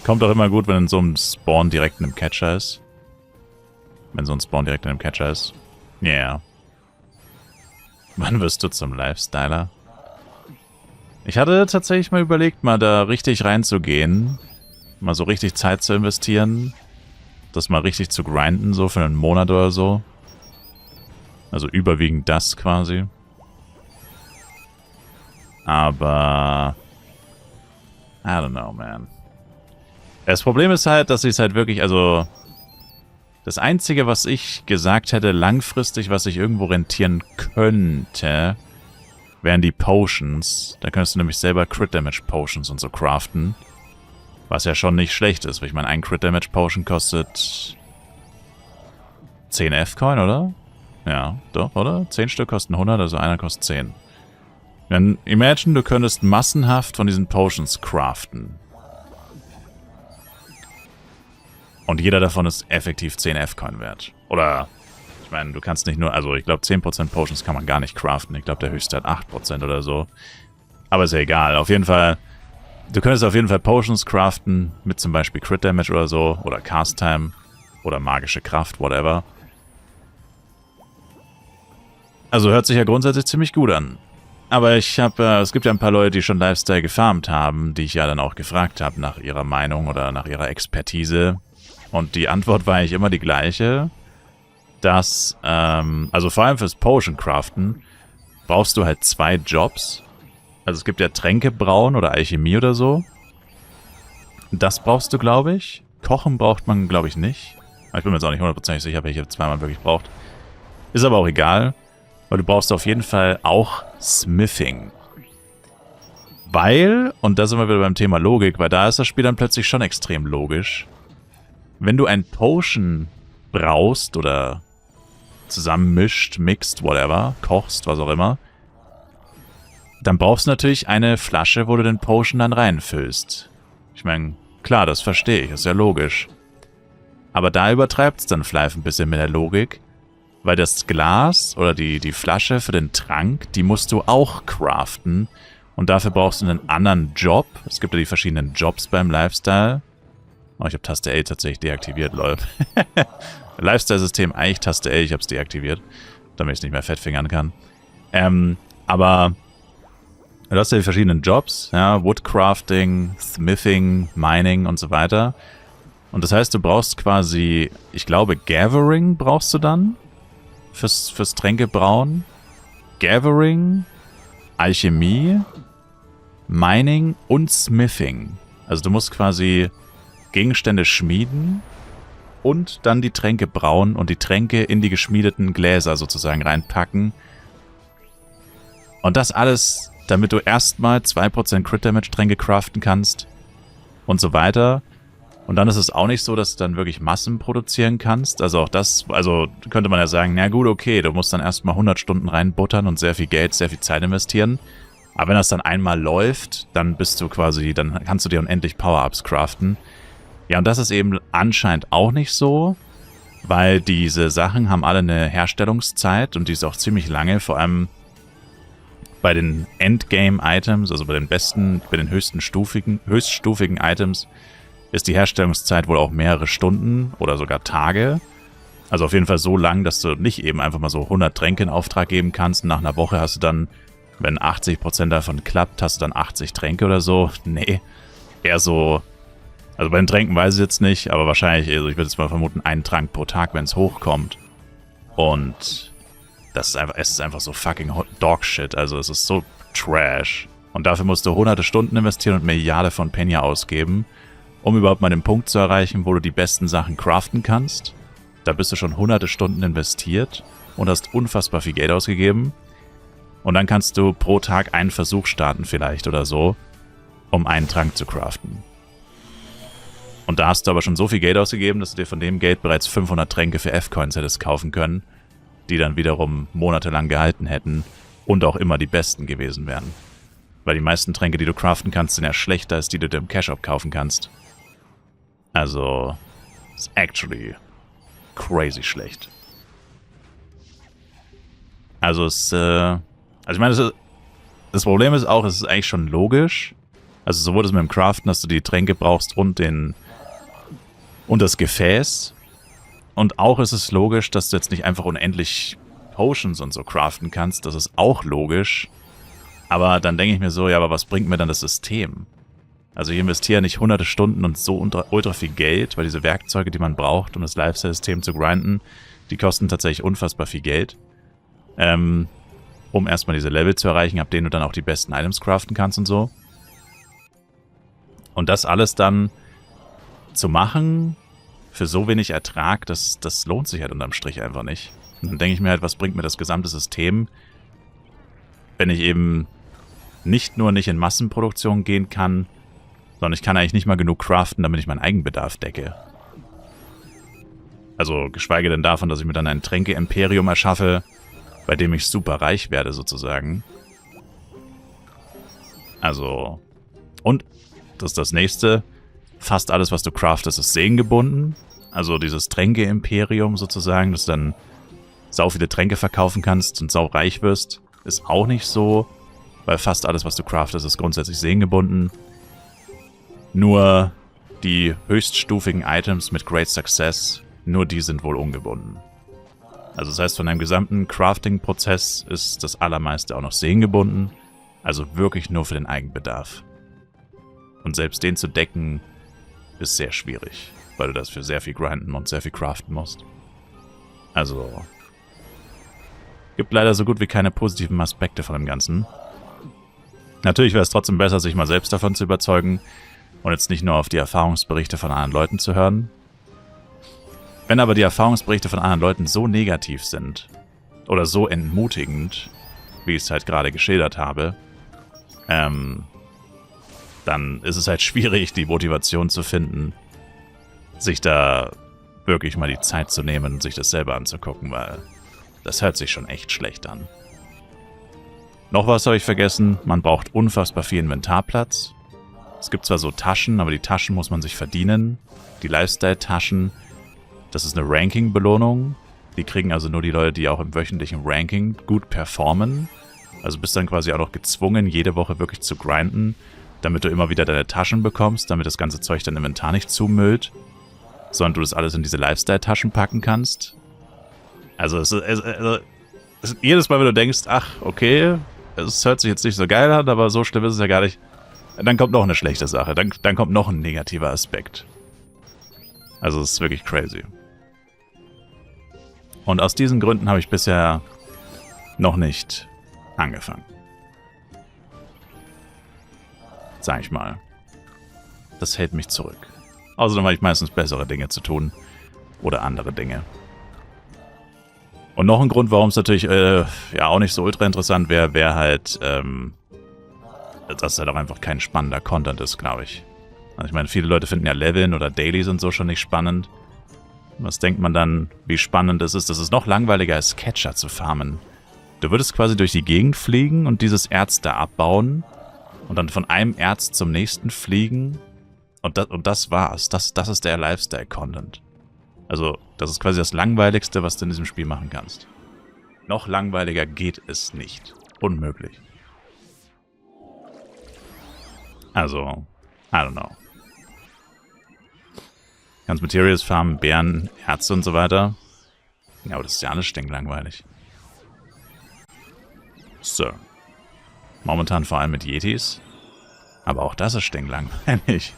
Kommt auch immer gut, wenn so ein Spawn direkt in einem Catcher ist. Wenn so ein Spawn direkt in einem Catcher ist. Ja. Yeah. Wann wirst du zum Lifestyler? Ich hatte tatsächlich mal überlegt, mal da richtig reinzugehen. Mal so richtig Zeit zu investieren. Das mal richtig zu grinden, so für einen Monat oder so. Also überwiegend das quasi. Aber... I don't know, man. Das Problem ist halt, dass ich es halt wirklich, also... Das Einzige, was ich gesagt hätte, langfristig, was ich irgendwo rentieren könnte, wären die Potions. Da könntest du nämlich selber Crit Damage Potions und so craften. Was ja schon nicht schlecht ist, weil ich meine, ein Crit Damage Potion kostet 10 F-Coin, oder? Ja, doch, oder? 10 Stück kosten 100, also einer kostet 10. Dann imagine, du könntest massenhaft von diesen Potions craften. Und jeder davon ist effektiv 10 F-Coin wert. Oder, ich meine, du kannst nicht nur, also ich glaube 10% Potions kann man gar nicht craften. Ich glaube, der höchste hat 8% oder so. Aber ist ja egal. Auf jeden Fall, du könntest auf jeden Fall Potions craften mit zum Beispiel Crit Damage oder so. Oder Cast Time. Oder magische Kraft, whatever. Also hört sich ja grundsätzlich ziemlich gut an. Aber es gibt ja ein paar Leute, die schon Lifestyle gefarmt haben, die ich ja dann auch gefragt habe nach ihrer Meinung oder nach ihrer Expertise. Und die Antwort war eigentlich immer die gleiche, dass, also vor allem fürs Potion Craften, brauchst du halt 2 Jobs. Also es gibt ja Tränke brauen oder Alchemie oder so. Das brauchst du, glaube ich. Kochen braucht man, glaube ich, nicht. Aber ich bin mir jetzt auch nicht 100% sicher, welche 2 man wirklich braucht. Ist aber auch egal, weil du brauchst auf jeden Fall auch Smithing. Weil, und da sind wir wieder beim Thema Logik, weil da ist das Spiel dann plötzlich schon extrem logisch. Wenn du ein Potion braust oder zusammenmischt, mixt, whatever, kochst, was auch immer, dann brauchst du natürlich eine Flasche, wo du den Potion dann reinfüllst. Ich meine, klar, das verstehe ich, ist ja logisch. Aber da übertreibt es dann vielleicht ein bisschen mit der Logik, weil das Glas oder die Flasche für den Trank, die musst du auch craften und dafür brauchst du einen anderen Job. Es gibt ja die verschiedenen Jobs beim Lifestyle. Oh, ich habe Taste L tatsächlich deaktiviert, lol. Lifestyle-System, eigentlich Taste L, ich habe es deaktiviert, damit ich es nicht mehr fettfingern kann. Aber du hast ja die verschiedenen Jobs, ja, Woodcrafting, Smithing, Mining und so weiter. Und das heißt, du brauchst quasi, ich glaube, Gathering brauchst du dann fürs Tränkebrauen. Gathering, Alchemie, Mining und Smithing. Also du musst quasi Gegenstände schmieden und dann die Tränke brauen und die Tränke in die geschmiedeten Gläser sozusagen reinpacken. Und das alles, damit du erstmal 2% Crit Damage Tränke craften kannst und so weiter. Und dann ist es auch nicht so, dass du dann wirklich Massen produzieren kannst. Also auch das, also könnte man ja sagen, na gut, okay, du musst dann erstmal 100 Stunden reinbuttern und sehr viel Geld, sehr viel Zeit investieren. Aber wenn das dann einmal läuft, dann bist du quasi, dann kannst du dir unendlich Power-Ups craften. Ja, und das ist eben anscheinend auch nicht so, weil diese Sachen haben alle eine Herstellungszeit und die ist auch ziemlich lange, vor allem bei den Endgame-Items, also bei den besten, bei den höchststufigen Items, ist die Herstellungszeit wohl auch mehrere Stunden oder sogar Tage. Also auf jeden Fall so lang, dass du nicht eben einfach mal so 100 Tränke in Auftrag geben kannst. Nach einer Woche hast du dann, wenn 80% davon klappt, hast du dann 80 Tränke oder so. Nee, eher so. Also bei den Tränken weiß ich jetzt nicht, aber wahrscheinlich, also ich würde jetzt mal vermuten, einen Trank pro Tag, wenn es hochkommt. Und das ist einfach, es ist einfach so fucking Dogshit, also es ist so Trash. Und dafür musst du hunderte Stunden investieren und Milliarden von Penny ausgeben, um überhaupt mal den Punkt zu erreichen, wo du die besten Sachen craften kannst. Da bist du schon hunderte Stunden investiert und hast unfassbar viel Geld ausgegeben. Und dann kannst du pro Tag einen Versuch starten vielleicht oder so, um einen Trank zu craften. Und da hast du aber schon so viel Geld ausgegeben, dass du dir von dem Geld bereits 500 Tränke für F-Coins hättest kaufen können, die dann wiederum monatelang gehalten hätten und auch immer die besten gewesen wären. Weil die meisten Tränke, die du craften kannst, sind ja schlechter, als die du dir im Cash-Shop kaufen kannst. Also, ist actually crazy schlecht. Also ich meine, das Problem ist auch, es ist eigentlich schon logisch, Also sowohl das mit dem Craften, dass du die Tränke brauchst und das Gefäß. Und auch ist es logisch, dass du jetzt nicht einfach unendlich Potions und so craften kannst. Das ist auch logisch. Aber dann denke ich mir so, ja, aber was bringt mir dann das System? Also ich investiere nicht hunderte Stunden und so ultra viel Geld, weil diese Werkzeuge, die man braucht, um das Lifestyle-System zu grinden, die kosten tatsächlich unfassbar viel Geld. Um erstmal diese Level zu erreichen, ab denen du dann auch die besten Items craften kannst und so. Und das alles dann zu machen, für so wenig Ertrag, das lohnt sich halt unterm Strich einfach nicht. Und dann denke ich mir halt, was bringt mir das gesamte System, wenn ich eben nicht nur nicht in Massenproduktion gehen kann, sondern ich kann eigentlich nicht mal genug craften, damit ich meinen Eigenbedarf decke. Also geschweige denn davon, dass ich mir dann ein Tränke-Imperium erschaffe, bei dem ich super reich werde sozusagen. Also, und das ist das nächste, fast alles, was du craftest, ist segengebunden. Also dieses Tränke-Imperium sozusagen, dass du dann sau viele Tränke verkaufen kannst und sau reich wirst, ist auch nicht so, weil fast alles, was du craftest, ist grundsätzlich segengebunden. Nur die höchststufigen Items mit Great Success, nur die sind wohl ungebunden. Also das heißt, von deinem gesamten Crafting-Prozess ist das allermeiste auch noch segengebunden, also wirklich nur für den Eigenbedarf. Und selbst den zu decken, ist sehr schwierig, weil du das für sehr viel grinden und sehr viel craften musst. Also, gibt leider so gut wie keine positiven Aspekte von dem Ganzen. Natürlich wäre es trotzdem besser, sich mal selbst davon zu überzeugen und jetzt nicht nur auf die Erfahrungsberichte von anderen Leuten zu hören. Wenn aber die Erfahrungsberichte von anderen Leuten so negativ sind oder so entmutigend, wie ich es halt gerade geschildert habe, dann ist es halt schwierig, die Motivation zu finden, sich da wirklich mal die Zeit zu nehmen und sich das selber anzugucken, weil das hört sich schon echt schlecht an. Noch was habe ich vergessen, man braucht unfassbar viel Inventarplatz. Es gibt zwar so Taschen, aber die Taschen muss man sich verdienen. Die Lifestyle-Taschen, das ist eine Ranking-Belohnung. Die kriegen also nur die Leute, die auch im wöchentlichen Ranking gut performen. Also bist dann quasi auch noch gezwungen, jede Woche wirklich zu grinden, damit du immer wieder deine Taschen bekommst, damit das ganze Zeug dein Inventar nicht zumüllt, sondern du das alles in diese Lifestyle-Taschen packen kannst. Also jedes Mal, wenn du denkst, ach, okay, es hört sich jetzt nicht so geil an, aber so schlimm ist es ja gar nicht, dann kommt noch eine schlechte Sache, dann kommt noch ein negativer Aspekt. Also es ist wirklich crazy. Und aus diesen Gründen habe ich bisher noch nicht angefangen. Sag ich mal. Das hält mich zurück. Außerdem habe ich meistens bessere Dinge zu tun. Oder andere Dinge. Und noch ein Grund, warum es natürlich ja auch nicht so ultra interessant wäre halt, dass es halt auch einfach kein spannender Content ist, glaube ich. Also ich meine, viele Leute finden ja Leveln oder Dailies und so schon nicht spannend. Was denkt man dann, wie spannend es ist? Das ist noch langweiliger als Catcher zu farmen. Du würdest quasi durch die Gegend fliegen und dieses Erz da abbauen und dann von einem Erz zum nächsten fliegen und das war's. Das ist der Lifestyle-Content. Also, das ist quasi das Langweiligste, was du in diesem Spiel machen kannst. Noch langweiliger geht es nicht. Unmöglich. Also, I don't know. Kannst Materials farmen, Beeren, Ärzte und so weiter. Ja, aber das ist ja alles stinklangweilig. So. Momentan vor allem mit Yetis. Aber auch das ist stinklangweilig.